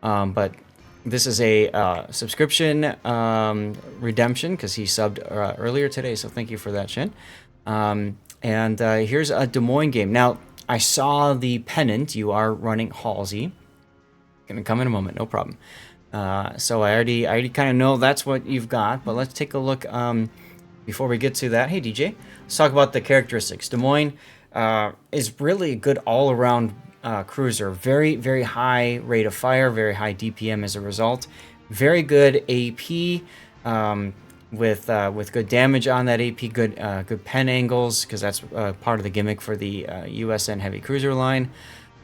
But this is a subscription redemption because he subbed earlier today, so thank you for that, Shin. And here's a Des Moines game. Now, I saw the pennant. You are running Halsey. Gonna come in a moment, no problem. So I already kind of know that's what you've got, but let's take a look before we get to that. Hey, DJ, let's talk about the characteristics. Des Moines is really a good all-around cruiser. Very, very high rate of fire, very high DPM as a result. Very good AP with good damage on that AP. Good pen angles because that's part of the gimmick for the USN heavy cruiser line.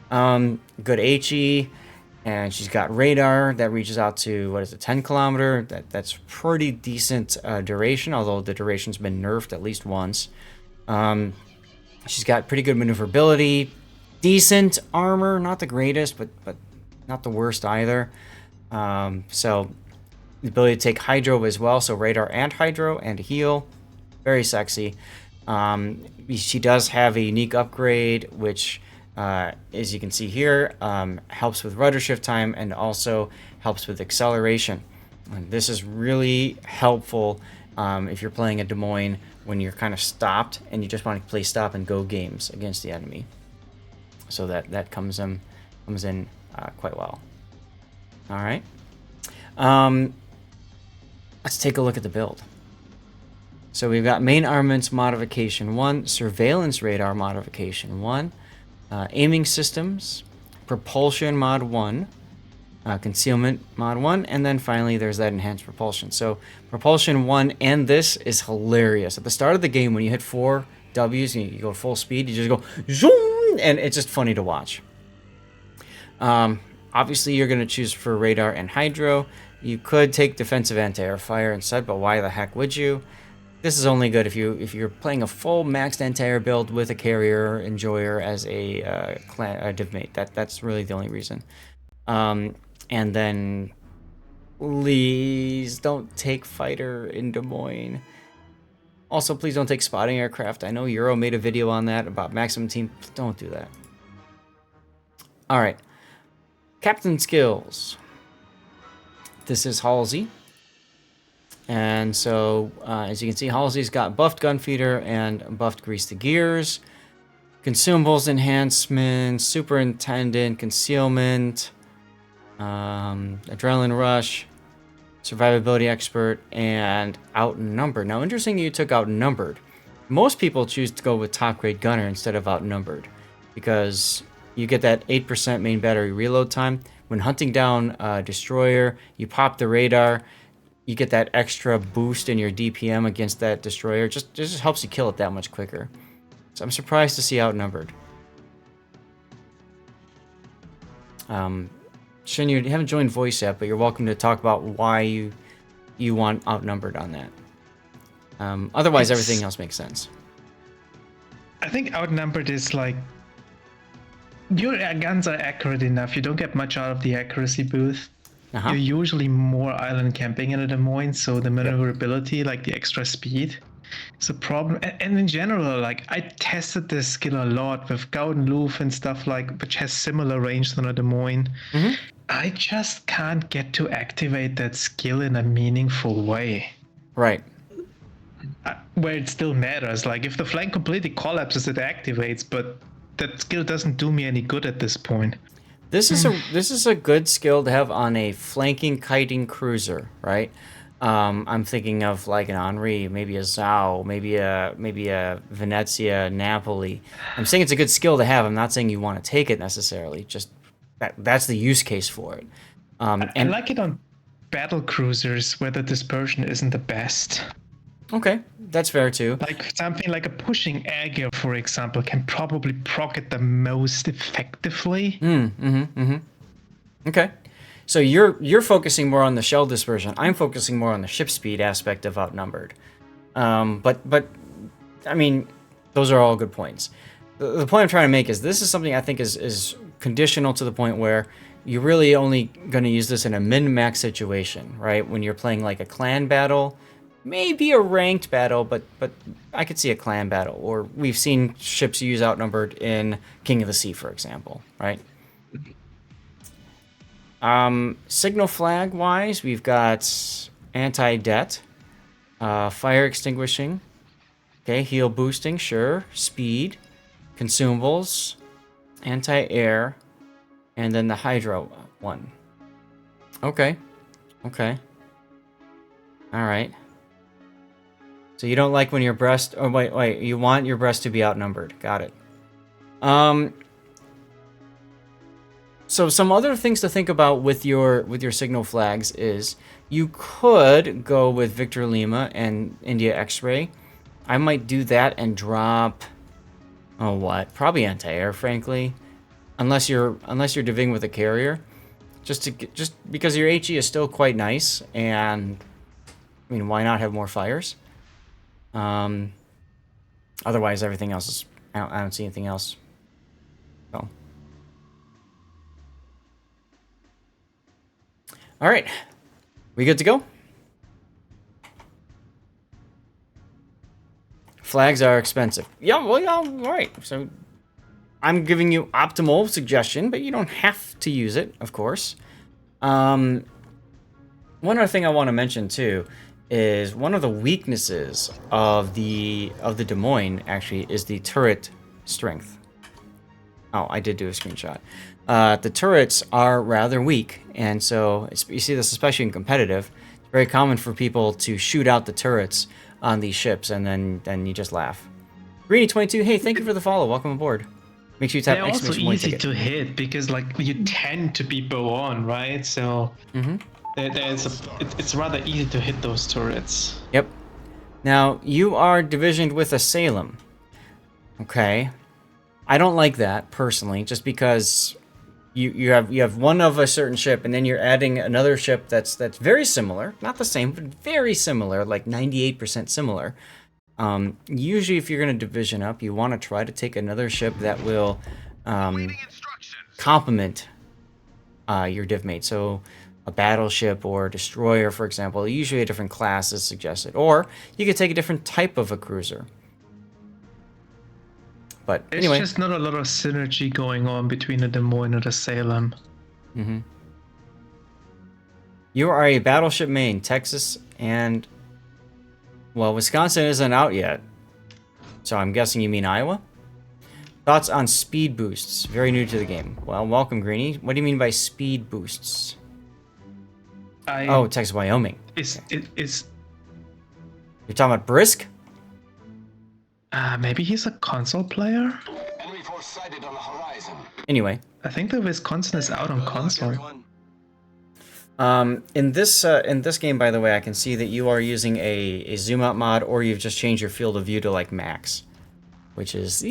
Good HE. And she's got radar that reaches out to, 10 kilometer. That's pretty decent duration, although the duration's been nerfed at least once. She's got pretty good maneuverability, decent armor, not the greatest, but not the worst either. So the ability to take hydro as well, so radar and hydro and heal, very sexy. She does have a unique upgrade, which as you can see here, helps with rudder shift time and also helps with acceleration. And this is really helpful if you're playing a Des Moines when you're kind of stopped and you just want to play stop and go games against the enemy. So that comes in quite well. All right. Let's take a look at the build. So we've got main armaments modification 1, surveillance radar modification 1, aiming systems, propulsion mod 1, concealment mod 1, and then finally there's that enhanced propulsion. So propulsion 1 and this is hilarious. At the start of the game, when you hit 4 W's and you go full speed, you just go zoom, and it's just funny to watch. Obviously, you're going to choose for radar and hydro. You could take defensive anti-air fire instead, but why the heck would you? This is only good if you're playing a full maxed anti-air build with a carrier enjoyer as a div mate. That's really the only reason. And then please don't take fighter in Des Moines. Also, please don't take spotting aircraft. I know Euro made a video on that about maximum team. Don't do that. All right, captain skills. This is Halsey. And so, as you can see, Halsey's got buffed gun feeder and buffed grease to gears, consumables enhancement, superintendent, concealment, adrenaline rush, survivability expert, and outnumbered. Now, interesting you took outnumbered. Most people choose to go with top grade gunner instead of outnumbered because you get that 8% main battery reload time. When hunting down a destroyer, you pop the radar. You get that extra boost in your DPM against that destroyer. It just helps you kill it that much quicker. So I'm surprised to see outnumbered. Shin, you haven't joined voice yet, but you're welcome to talk about why you want outnumbered on that. Otherwise, everything else makes sense. I think outnumbered is like your guns are accurate enough. You don't get much out of the accuracy boost. You're usually more island camping in a Des Moines, so the maneuverability, like the extra speed, is a problem. And in general, like I tested this skill a lot with Gauden Loof and stuff like, which has similar range than a Des Moines. Mm-hmm. I just can't get to activate that skill in a meaningful way. Right. Where it still matters. Like if the flank completely collapses, it activates, but that skill doesn't do me any good at this point. This is a good skill to have on a flanking kiting cruiser, right? I'm thinking of like an Henri, maybe a Zhao, maybe a Venezia, Napoli. I'm saying it's a good skill to have. I'm not saying you want to take it necessarily. Just that's the use case for it. I like it on battle cruisers where the dispersion isn't the best. Okay, that's fair too. Like something like a pushing air gear, for example, can probably proc it the most effectively. Okay, so you're focusing more on the shell dispersion. I'm focusing more on the ship speed aspect of outnumbered. But I mean, those are all good points. The point I'm trying to make is this is something I think is conditional to the point where you're really only going to use this in a min-max situation, right? When you're playing like a clan battle. Maybe a ranked battle, but I could see a clan battle. Or we've seen ships use outnumbered in King of the Sea, for example, right? Signal flag wise, we've got anti-det, fire extinguishing, okay, heal boosting, sure, speed, consumables, anti-air, and then the hydro one. Okay, okay, all right. So you don't like when your breast, oh wait, you want your breast to be outnumbered. Got it. So some other things to think about with your signal flags is you could go with Victor Lima and India X-Ray. I might do that and drop, oh what? Probably anti-air, frankly, unless you're divvying with a carrier, just because your HE is still quite nice, and I mean, why not have more fires? Otherwise, everything else is, I don't see anything else. So. All right, we good to go? Flags are expensive. Yeah, well, yeah, all right. So I'm giving you optimal suggestion, but you don't have to use it, of course. One other thing I want to mention too is one of the weaknesses of the Des Moines actually is the turret strength. Oh, I did do a screenshot. The turrets are rather weak, and so you see this especially in competitive. It's very common for people to shoot out the turrets on these ships, and then you just laugh. Greeny22, hey, thank you for the follow. Welcome aboard. Make sure you tap they're also exclamation point easy ticket. to hit because like you tend to be bow on, right? So it's rather easy to hit those turrets. Yep. Now you are divisioned with a Salem. Okay. I don't like that personally, just because you have one of a certain ship, and then you're adding another ship that's very similar, not the same, but very similar, like 98% similar. Usually, if you're going to division up, you want to try to take another ship that will complement your div mate. So a battleship or a destroyer, for example, usually a different class is suggested, or you could take a different type of a cruiser. But anyway, there's just not a lot of synergy going on between the Des Moines and the Salem. Mm-hmm. You are a battleship main, Texas, and well, Wisconsin isn't out yet, so I'm guessing you mean Iowa. Thoughts on speed boosts? Very new to the game. Well, welcome, Greeny. What do you mean by speed boosts? Oh, Texas, Wyoming. It's You're talking about Brisk? Maybe he's a console player? Anyway. I think the Wisconsin is out on console. In this game, by the way, I can see that you are using a zoom out mod, or you've just changed your field of view to like max, which is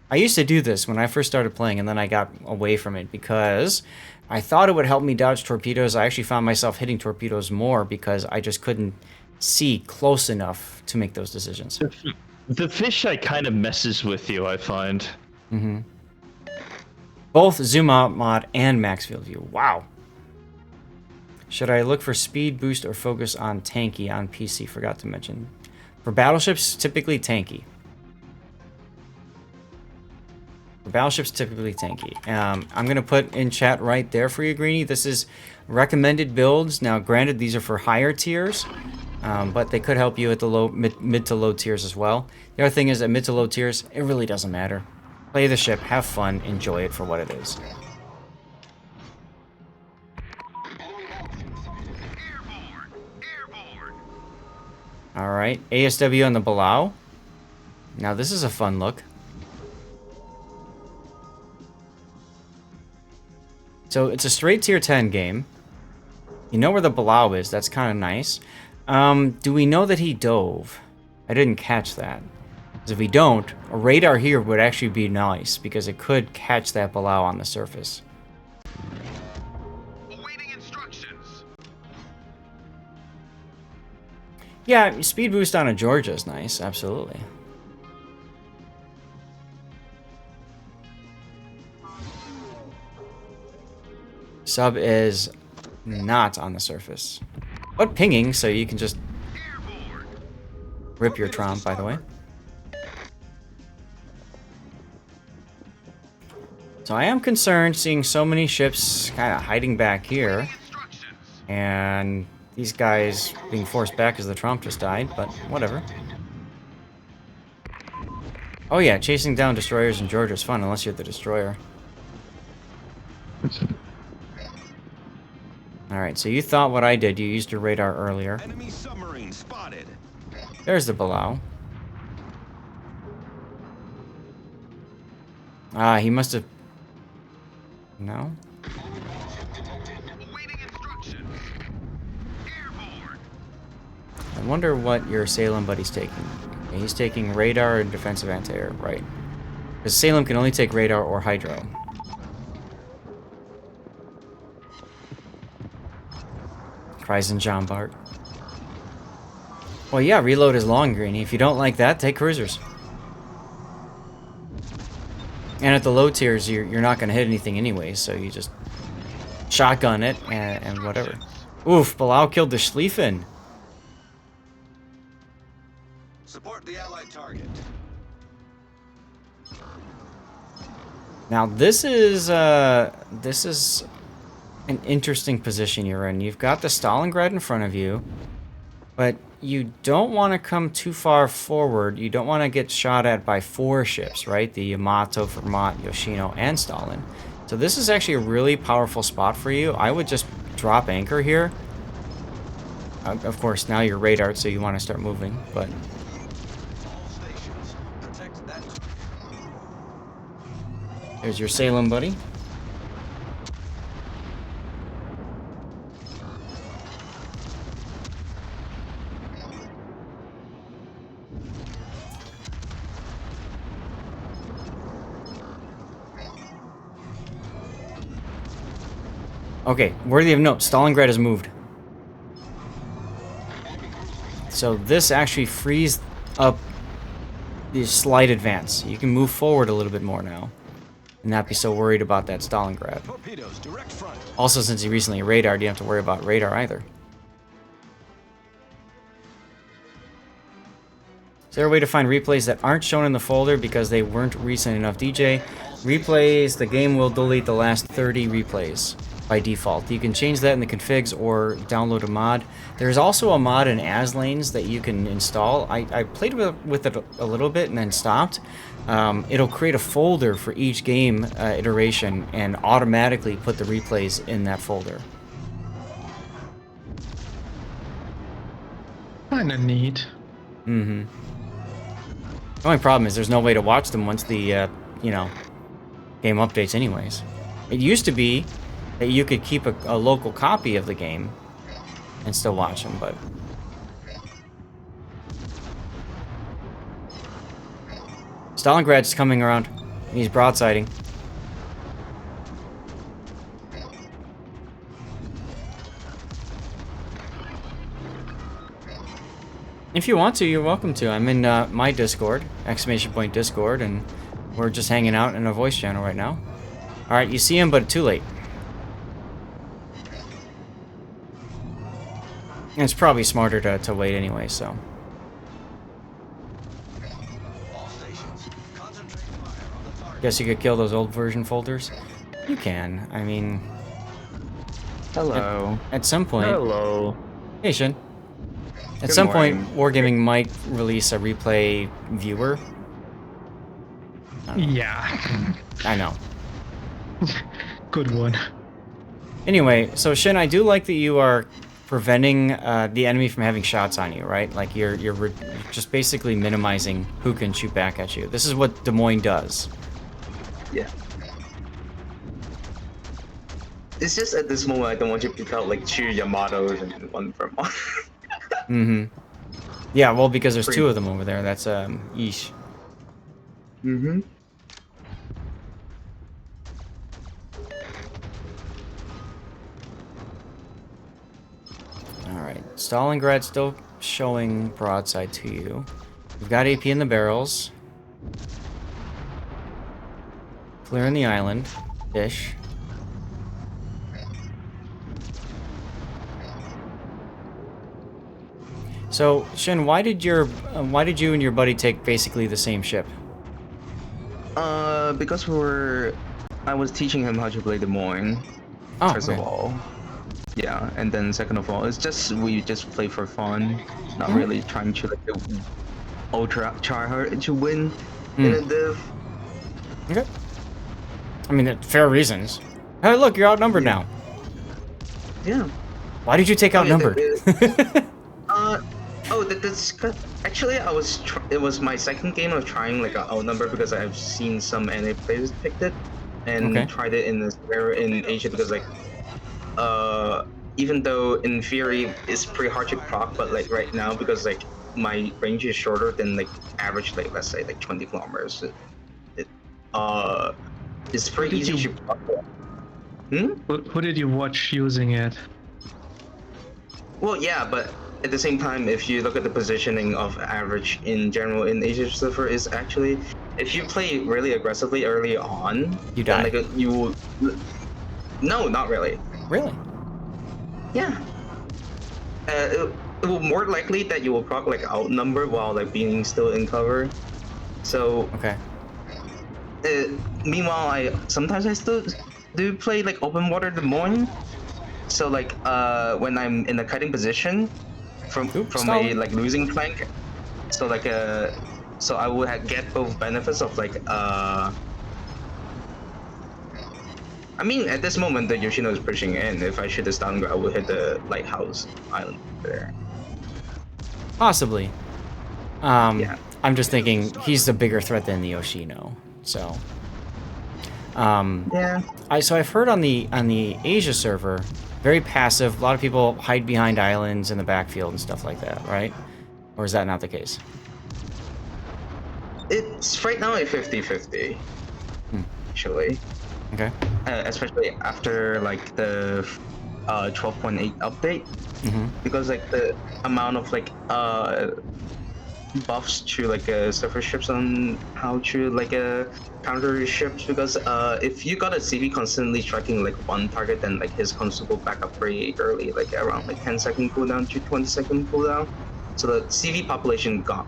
I used to do this when I first started playing, and then I got away from it because I thought it would help me dodge torpedoes. I actually found myself hitting torpedoes more because I just couldn't see close enough to make those decisions. The fisheye kind of messes with you, I find. Mm-hmm. Both zoom out mod and max field view. Wow. Should I look for speed boost or focus on tanky on PC? Forgot to mention. For battleships, typically tanky. I'm going to put in chat right there for you, Greeny. This is recommended builds. Now, granted, these are for higher tiers, but they could help you at the mid to low tiers as well. The other thing is at mid to low tiers, it really doesn't matter. Play the ship, have fun, enjoy it for what it is. All right, ASW on the Belau. Now this is a fun look. So it's a straight tier 10 game. You know where the Belau is. That's kind of nice. Do we know that he dove? I didn't catch that. Because if we don't, a radar here would actually be nice, because it could catch that Belau on the surface. Awaiting instructions. Yeah, speed boost on a Georgia is nice. Absolutely. Sub is not on the surface, but pinging, so you can just rip your Tromp, by the way. So I am concerned seeing so many ships kind of hiding back here. And these guys being forced back as the Trump just died, but whatever. Oh yeah, chasing down destroyers in Georgia is fun, unless you're the destroyer. Alright, so you thought what I did. You used your radar earlier. Enemy submarine spotted. There's the Balau. Ah, he must have... No? Awaiting instructions. Airborne. I wonder what your Salem buddy's taking. Okay, he's taking radar and defensive anti-air, right. Because Salem can only take radar or hydro. Cries in John Bart. Well, yeah, reload is long, Greenie. If you don't like that, take cruisers. And at the low tiers, you're not going to hit anything anyway, so you just shotgun it and whatever. Oof, Balau killed the Schlieffen. Support the allied target. Now this is an interesting position you're in. You've got the Stalingrad in front of you, but you don't want to come too far forward. You don't want to get shot at by 4 ships, right? The Yamato, Vermont, Yoshino, and Stalin. So this is actually a really powerful spot for you. I would just drop anchor here. Of course, now you're radared, so you want to start moving, but... All stations. Protect that. There's your Salem buddy. Okay, worthy of note, Stalingrad has moved. So this actually frees up the slight advance. You can move forward a little bit more now. And not be so worried about that Stalingrad. Torpedoes, direct front. Also, since you recently radared, you don't have to worry about radar either. Is there a way to find replays that aren't shown in the folder because they weren't recent enough? DJ, replays, the game will delete the last 30 replays by default. You can change that in the configs or download a mod. There's also a mod in Aslanes that you can install. I played with it a little bit and then stopped. It'll create a folder for each game iteration and automatically put the replays in that folder. Kinda neat. Mm-hmm. The only problem is there's no way to watch them once the, you know, game updates anyways. It used to be that you could keep a local copy of the game and still watch them, but... Stalingrad's coming around. He's broadsiding. If you want to, you're welcome to. I'm in my Discord, !Discord, and we're just hanging out in a voice channel right now. Alright, you see him, but too late. And it's probably smarter to wait anyway, so... All stations. Concentrate fire on the target. Guess you could kill those old version folders? You can. I mean... Hello. At some point... Hello. Hey, Shin. At Good some point, morning. Wargaming might release a replay viewer. Yeah. I know. Good one. Anyway, so Shin, I do like that you are preventing the enemy from having shots on you, right? Like you're just basically minimizing who can shoot back at you. This is what Des Moines does. Yeah. It's just at this moment I don't want you to pick out like 2 Yamatos and 1 Vermont. Mm-hmm. Yeah, well, because there's 2 of them over there. That's yeesh. Mm-hmm. Alright, Stalingrad still showing broadside to you. We've got AP in the barrels. Clearing the island. Ish. So, Shin, why did you and your buddy take basically the same ship? Because I was teaching him how to play the Moines. Oh, First of all, yeah, and then second of all, it's just we just play for fun, not really trying to like ultra try hard to win in a div. Okay. I mean, fair reasons. Hey, look, you're outnumbered Yeah. now. Yeah. Why did you take outnumbered? Actually it was my second game of trying like a outnumber because I've seen some NA players picked it and Okay. tried it in this area in Asia because like even though in theory it's pretty hard to proc, but like right now because like my range is shorter than like average, like let's say like 20 kilometers, it's pretty easy to proc. Who did you watch using it? Well, yeah, but at the same time, if you look at the positioning of average in general in Asia server, is actually if you play really aggressively early on, You then die. like you will. No, not really. Really? Yeah. It will more likely that you will proc like outnumber while like being still in cover. So Okay. meanwhile, sometimes I still do play like open water Des Moines. So like when I'm in a cutting position from a like losing flank, so like so I would get both benefits of like I mean at this moment the Yoshino is pushing in. If I shoot the stun, I would hit the lighthouse island there. Possibly. Yeah. I'm just thinking he's the bigger threat than the Yoshino. So. Yeah. So I've heard on the Asia server, very passive. A lot of people hide behind islands in the backfield and stuff like that, right? Or is that not the case? It's right now a 50-50, actually. Okay. Especially after like the 12.8 update, because like the amount of like buffs to like surface ships on how to like counter ships, because if you got a CV constantly striking like one target, then like his console back up pretty early, like around like 10-second cooldown to 20-second cooldown. So the CV population got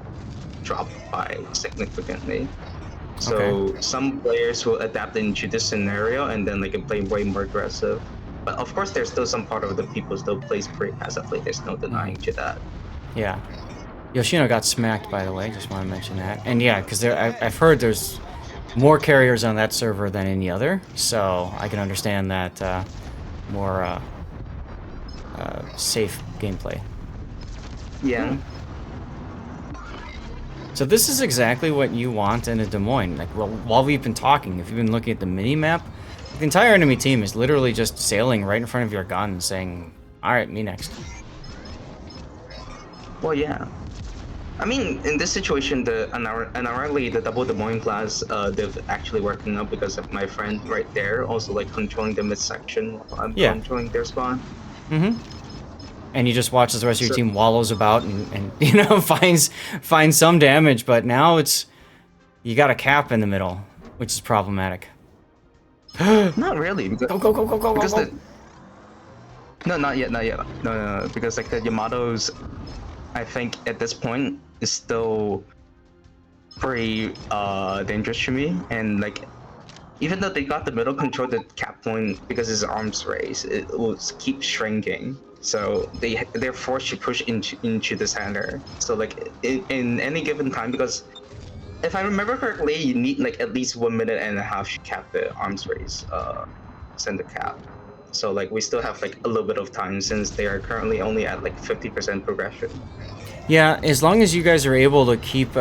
dropped by significantly. So some players will adapt into this scenario and then they can play way more aggressive. But of course, there's still some part of the people still plays pretty passively. There's no denying to that. Yeah. Yoshino got smacked, by the way. Just want to mention that. And yeah, because I've heard there's more carriers on that server than any other, so I can understand that more safe gameplay. Yeah. So this is exactly what you want in a Des Moines. Like, well, while we've been talking, if you've been looking at the mini-map, the entire enemy team is literally just sailing right in front of your gun saying, alright, me next. Well, yeah. I mean, in this situation, unarguably, the double Des Moines class, they're actually working out because of my friend right there, also like controlling the midsection while I'm controlling their spawn. And you just watch as the rest of your team wallows about and you know, finds some damage, but now it's you got a cap in the middle, which is problematic. Not really. Because, go. Because no, not yet. No. Because like the Yamato's, I think at this point is still pretty dangerous to me, and like even though they got the middle control, the cap point, because it's arms race, it will keep shrinking. So they're forced to push into the center. So like in any given time, because if I remember correctly, you need like at least 1.5 minutes to cap the arms race center cap. So like we still have like a little bit of time since they are currently only at like 50% progression. Yeah, as long as you guys are able to keep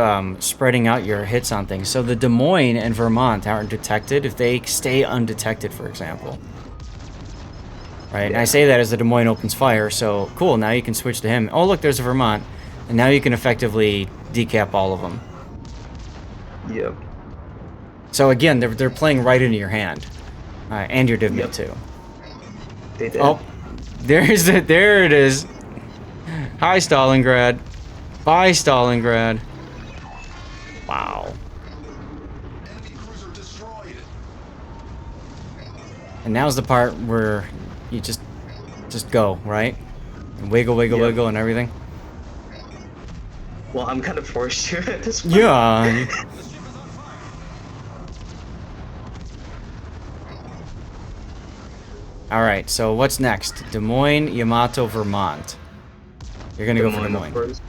spreading out your hits on things. So the Des Moines and Vermont aren't detected if they stay undetected, for example. Right, and I say that as the Des Moines opens fire, so cool, now you can switch to him. Oh look, there's a Vermont, and now you can effectively decap all of them. Yep. So again, they're playing right into your hand, and your div mid too. They did. Oh, there it is. Hi Stalingrad. Bye Stalingrad. Wow. Enemy cruiser destroyed. And now's the part where you just go, right? And wiggle and everything. Well, I'm kind of forced to at this point. Yeah. All right, so what's next? Des Moines, Yamato, Vermont. You're gonna go for Des Of Moines. course.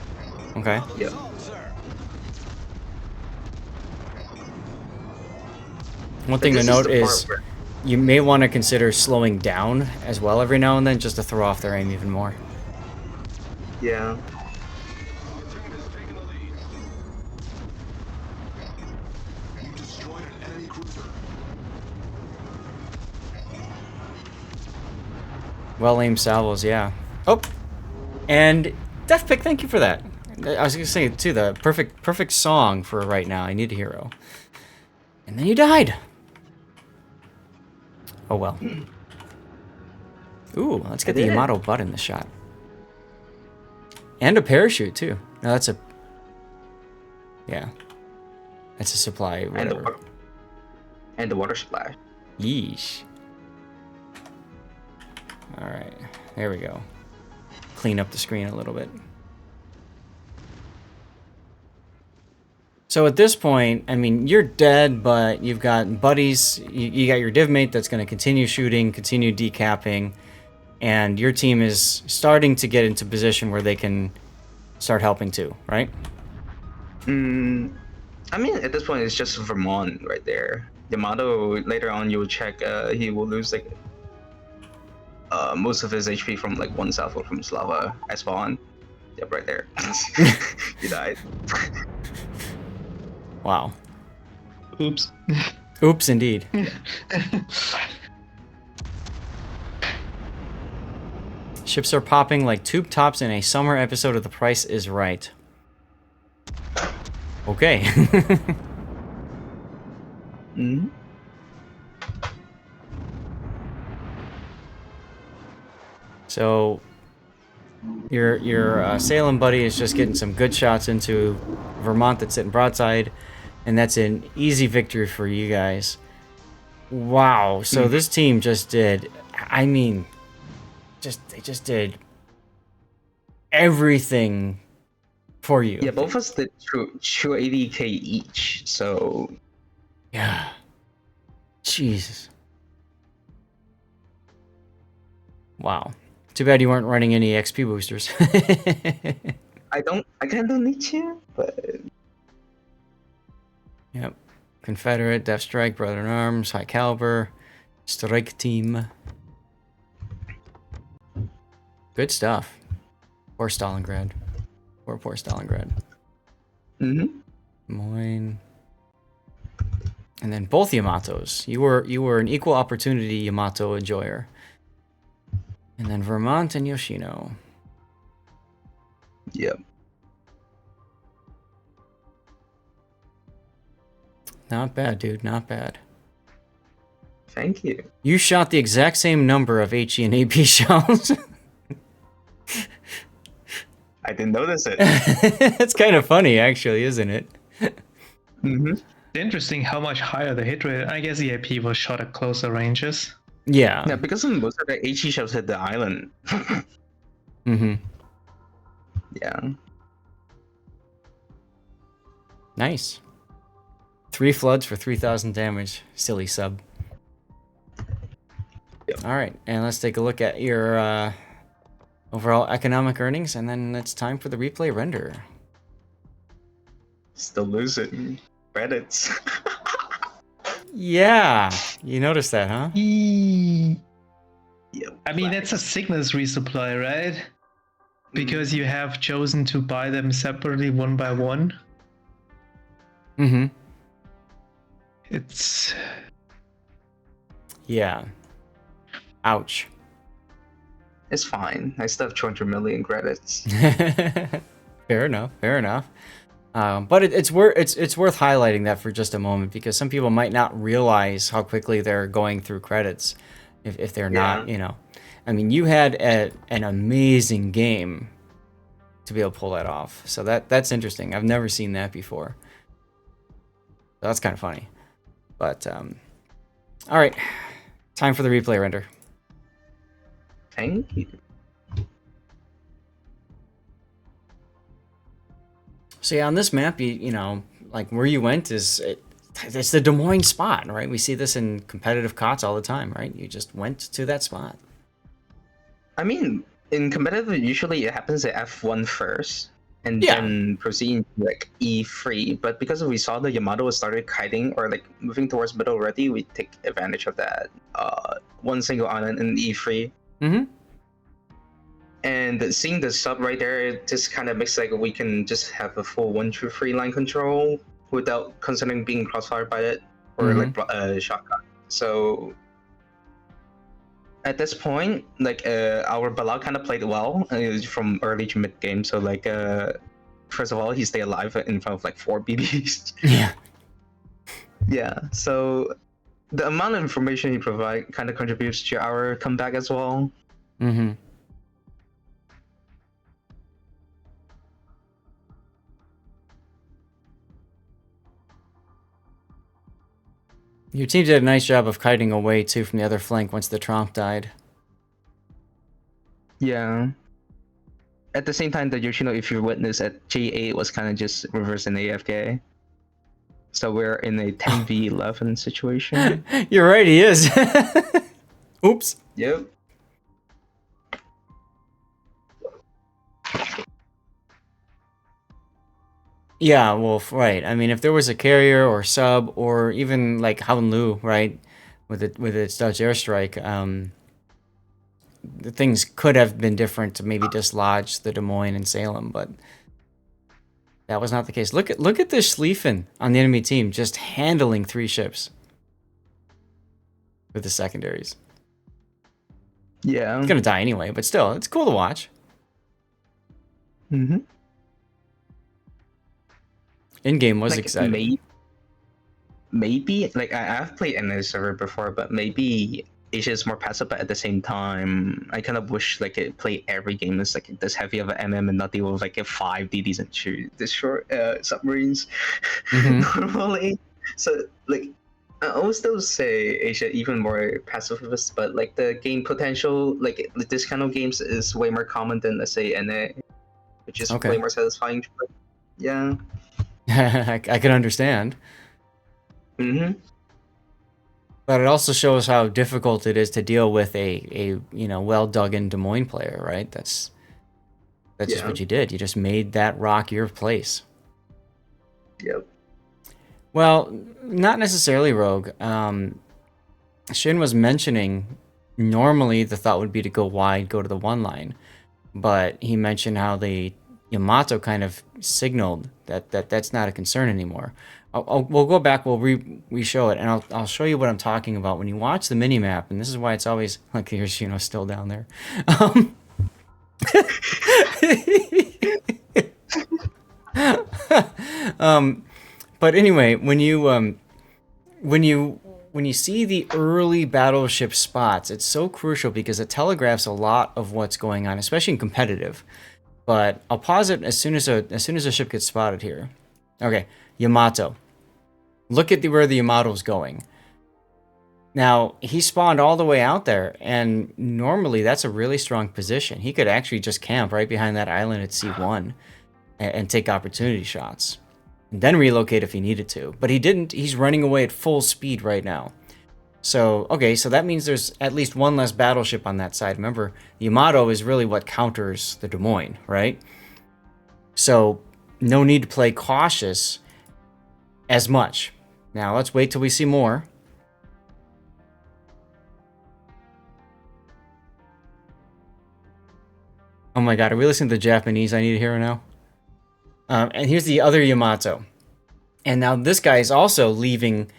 Okay. Yep. One thing to This note the part is where- you may want to consider slowing down as well every now and then just to throw off their aim even more. yeah. Your team has taken the lead. You destroyed an enemy cruiser. Well aimed salvos, yeah. Oh, and Deathpick, thank you for that. I was gonna say too, the perfect song for right now. I need a hero. And then you died. Oh well. Ooh, let's get the did. Yamato butt in the shot. And a parachute too. No, that's a. Yeah. That's a supply. Whatever. And the water splash. Yeesh. All right, there we go. Clean up the screen a little bit. So at this point, I mean, you're dead, but you've got buddies. You got your div mate that's going to continue shooting, continue decapping, and your team is starting to get into position where they can start helping too, right? I mean, at this point, it's just Vermont right there. Yamato, later on, you'll check, he will lose, like, most of his HP from, like, one southward from Slava at spawn. Yep, right there. He died. Wow. Oops. Oops, indeed. Ships are popping like tube tops in a summer episode of The Price is Right. Okay. Hmm. So your Salem buddy is just getting some good shots into Vermont that's sitting broadside, and that's an easy victory for you guys. Wow. So this team just did, I mean, they just did everything for you. Yeah, both of us did 280k each, so... Yeah. Jesus. Wow. Too bad you weren't running any XP boosters. I kinda don't need to, but... Yep. Confederate, Death Strike, Brother in Arms, High Caliber, Strike Team. Good stuff. Poor Stalingrad. Poor Stalingrad. Mm-hmm. Moines. And then both Yamatos. You were an equal opportunity Yamato enjoyer. And then Vermont and Yoshino. Yep. Not bad, dude. Not bad. Thank you. You shot the exact same number of HE and AP shells. I didn't notice it. It's kind of funny, actually, isn't it? Mm-hmm. It's interesting how much higher the hit rate. I guess the AP was shot at closer ranges. Yeah. Yeah, because most of the HE shots hit the island. Mm-hmm. Yeah. Nice. 3 floods for 3,000 damage. Silly sub. Yep. All right, and let's take a look at your overall economic earnings, and then it's time for the replay render. Still losing credits. Yeah, you noticed that, huh? Yep. I mean, that's a Cygnus resupply, right? Because you have chosen to buy them separately one by one. Mm-hmm. It's... Yeah. Ouch. It's fine. I still have 200 million credits. Fair enough. Fair enough. But it's worth highlighting that for just a moment, because some people might not realize how quickly they're going through credits if they're not, you know. I mean, you had an amazing game to be able to pull that off. So that's interesting. I've never seen that before. So that's kind of funny. But all right, time for the replay render. Thank you. So yeah, on this map, you know, like where you went is it's the Des Moines spot, right? We see this in competitive COTS all the time, right? You just went to that spot. I mean, in competitive, usually it happens at F1 first, and Yeah. then proceeding to like E3. But because we saw the Yamato started kiting or like moving towards middle already, we take advantage of that. One single island in E3. Mm-hmm. And seeing the sub right there, it just kind of makes like we can just have a full 1-2-3 line control without considering being crossfired by it or like shotgun. So at this point, like our Balao kind of played well from early to mid game. So like first of all, he stayed alive in front of like 4 BBs. Yeah. Yeah. So the amount of information he provides kind of contributes to our comeback as well. Mm-hmm. Your team did a nice job of kiting away, too, from the other flank once the Tromp died. Yeah. At the same time, the Yoshino, if you witness at J8, was kind of just reversing AFK. So we're in a 10v11 situation. You're right, he is. Oops. Yep. Yeah, well, right. I mean, if there was a carrier or sub or even like Lu, right, with its Dutch airstrike, the things could have been different to maybe dislodge the Des Moines and Salem, but that was not the case. Look at this Schlieffen on the enemy team just handling 3 ships with the secondaries. Yeah. It's gonna die anyway, but still, it's cool to watch. Mm-hmm. In-game was like, exciting. Maybe like I've played in this server before, but maybe Asia is more passive. But at the same time, I kind of wish like it play every game is like this heavy of an MM and not deal with like a 5 DDs and destroy submarines normally. So like I would still say Asia even more pacifist, but like the game potential, like this kind of games is way more common than let's say NA, which is way more satisfying. But, yeah. I can understand. Mm-hmm. But it also shows how difficult it is to deal with a well dug in Des Moines player, right? That's just what you did. You just made that rock your place. Yep. Well, not necessarily, Rogue. Shin was mentioning normally the thought would be to go wide, go to the 1 line, but he mentioned how the Yamato kind of signaled that's not a concern anymore. We'll go back, we'll re-show it, and I'll show you what I'm talking about. When you watch the mini-map, and this is why it's always... Like, here's still down there. But anyway, when you see the early battleship spots, it's so crucial because it telegraphs a lot of what's going on, especially in competitive. But I'll pause it as soon as a ship gets spotted here. Okay, Yamato. Look at where the Yamato's going. Now, he spawned all the way out there, and normally that's a really strong position. He could actually just camp right behind that island at C1 and take opportunity shots. And then relocate if he needed to. But he didn't. He's running away at full speed right now. So, okay, so that means there's at least 1 less battleship on that side. Remember, the Yamato is really what counters the Des Moines, right? So, no need to play cautious as much. Now, let's wait till we see more. Oh my god, are we listening to the Japanese I need to hear now? And here's the other Yamato. And now this guy is also leaving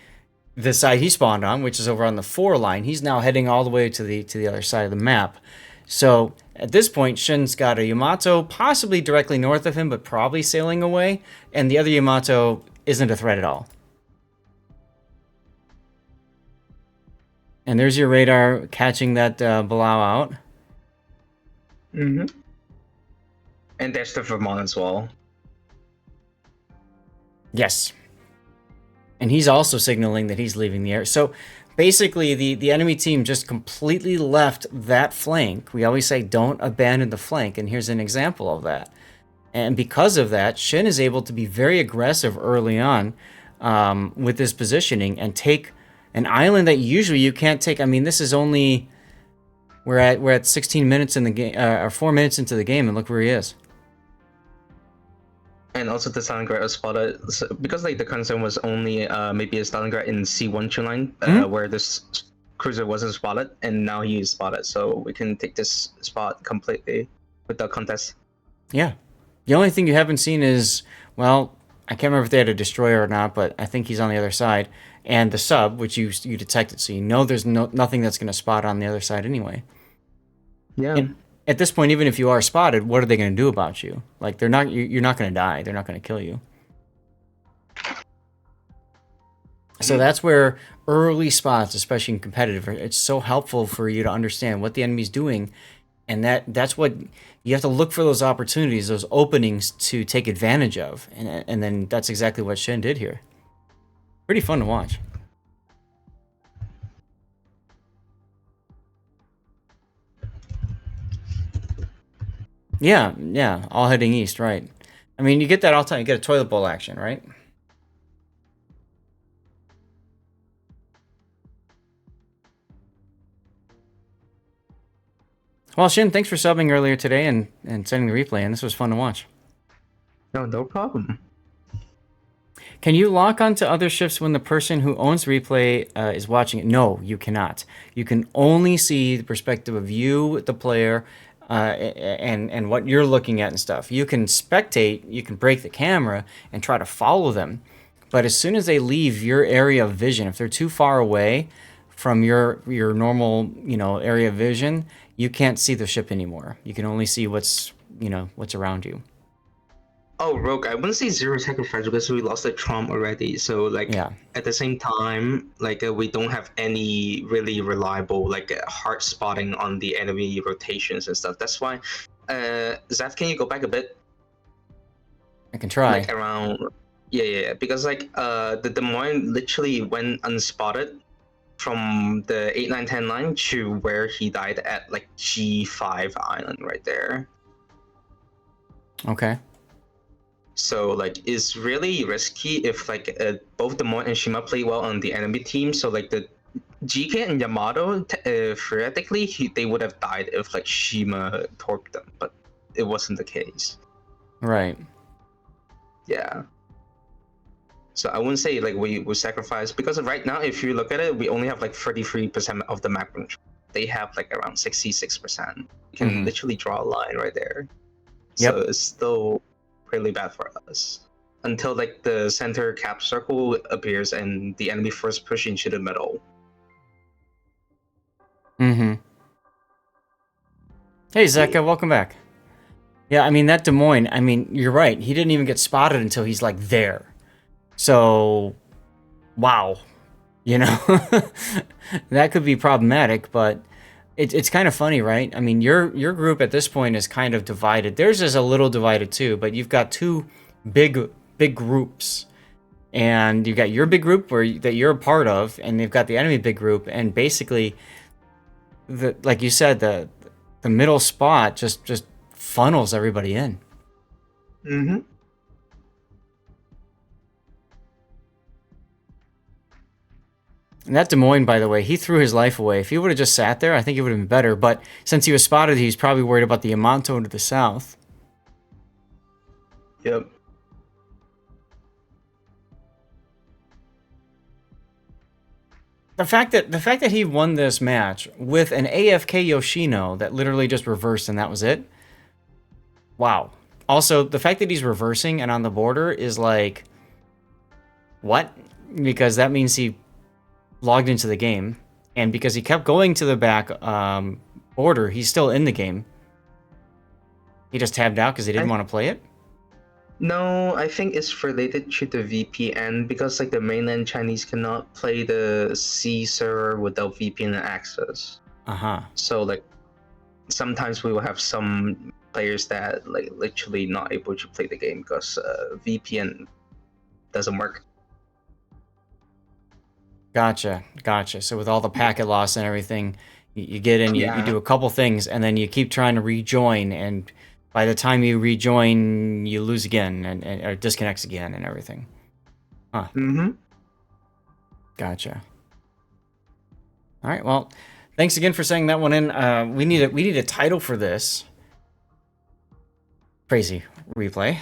the side he spawned on, which is over on the 4 line. He's now heading all the way to the other side of the map. So at this point, Shin's got a Yamato possibly directly north of him, but probably sailing away. And the other Yamato isn't a threat at all. And there's your radar catching that Balao out. Mm-hmm. And there's the Vermont as well. Yes. And he's also signaling that he's leaving the air. So basically, the enemy team just completely left that flank. We always say, don't abandon the flank. And here's an example of that. And because of that, Shin is able to be very aggressive early on. with this positioning and take an island that usually you can't take. I mean, this is only we're at 16 minutes in the game, or 4 minutes into the game, and look where he is. And also the Stalingrad was spotted because like the concern was only maybe a Stalingrad in C1 true line where this cruiser wasn't spotted, and now he is spotted, so we can take this spot completely without contest. Yeah. The only thing you haven't seen is, well, I can't remember if they had a destroyer or not, but I think he's on the other side. And the sub, which you detected, so you know there's nothing that's going to spot on the other side anyway. Yeah. And at this point, even if you are spotted, what are they going to do about you? Like, you're not going to die. They're not going to kill you. So that's where early spots, especially in competitive, it's so helpful for you to understand what the enemy's doing. And that's what you have to look for, those opportunities, those openings to take advantage of. And then that's exactly what Shen did here. Pretty fun to watch. Yeah, all heading east, right. I mean, you get that all the time. You get a toilet bowl action, right? Well, Shin, thanks for subbing earlier today and sending the replay, and this was fun to watch. No problem. Can you lock onto other ships when the person who owns the replay is watching it? No, you cannot. You can only see the perspective of you, the player, and what you're looking at and stuff. You can spectate, you can break the camera and try to follow them, but as soon as they leave your area of vision, if they're too far away from your normal area of vision, you can't see the ship anymore. You can only see what's around you. Oh, Rogue, I wouldn't say zero sacrifice because we lost the Trump already. So like at the same time, like we don't have any really reliable like hard spotting on the enemy rotations and stuff. That's why, Zaf, can you go back a bit? I can try. Like around, yeah. Because like the Des Moines literally went unspotted from the 8-9-10 line to where he died at like G5 Island right there. Okay. So like it's really risky if like both the Moines and Shima play well on the enemy team. So like the GK and Yamato theoretically they would have died if like Shima torped them, but it wasn't the case. Right. Yeah. So I wouldn't say like we would sacrifice, because right now if you look at it, we only have like 33% of the map control. They have like around 66%. You can literally draw a line right there. So it's still really bad for us until like the center cap circle appears and the enemy first push into the middle. Hey Zeka, welcome back. Yeah, I mean that Des Moines, I mean you're right, he didn't even get spotted until he's like there. So wow, that could be problematic, but it's kind of funny, right? I mean, your group at this point is kind of divided. Theirs is a little divided too, but you've got two big groups, and you've got your big group that you're a part of, and you've got the enemy big group, and basically, like you said, the middle spot just funnels everybody in. And that Des Moines, by the way, he threw his life away. If he would have just sat there, I think it would have been better. But since he was spotted, he's probably worried about the Yamato to the south. Yep. The fact that he won this match with an AFK Yoshino that literally just reversed and that was it. Wow. Also, the fact that he's reversing and on the border is like, what? Because that means he logged into the game, and because he kept going to the back border, he's still in the game. He just tabbed out because he didn't want to play it. No, I think it's related to the VPN, because like the mainland Chinese cannot play the C server without VPN access. So like sometimes we will have some players that like literally not able to play the game because VPN doesn't work. Gotcha. So with all the packet loss and everything, you get in, you do a couple things, and then you keep trying to rejoin, and by the time you rejoin, you lose again, and or disconnects again and everything. Huh. Mm-hmm. Gotcha. All right. Well, thanks again for sending that one in. We need a title for this. Crazy replay.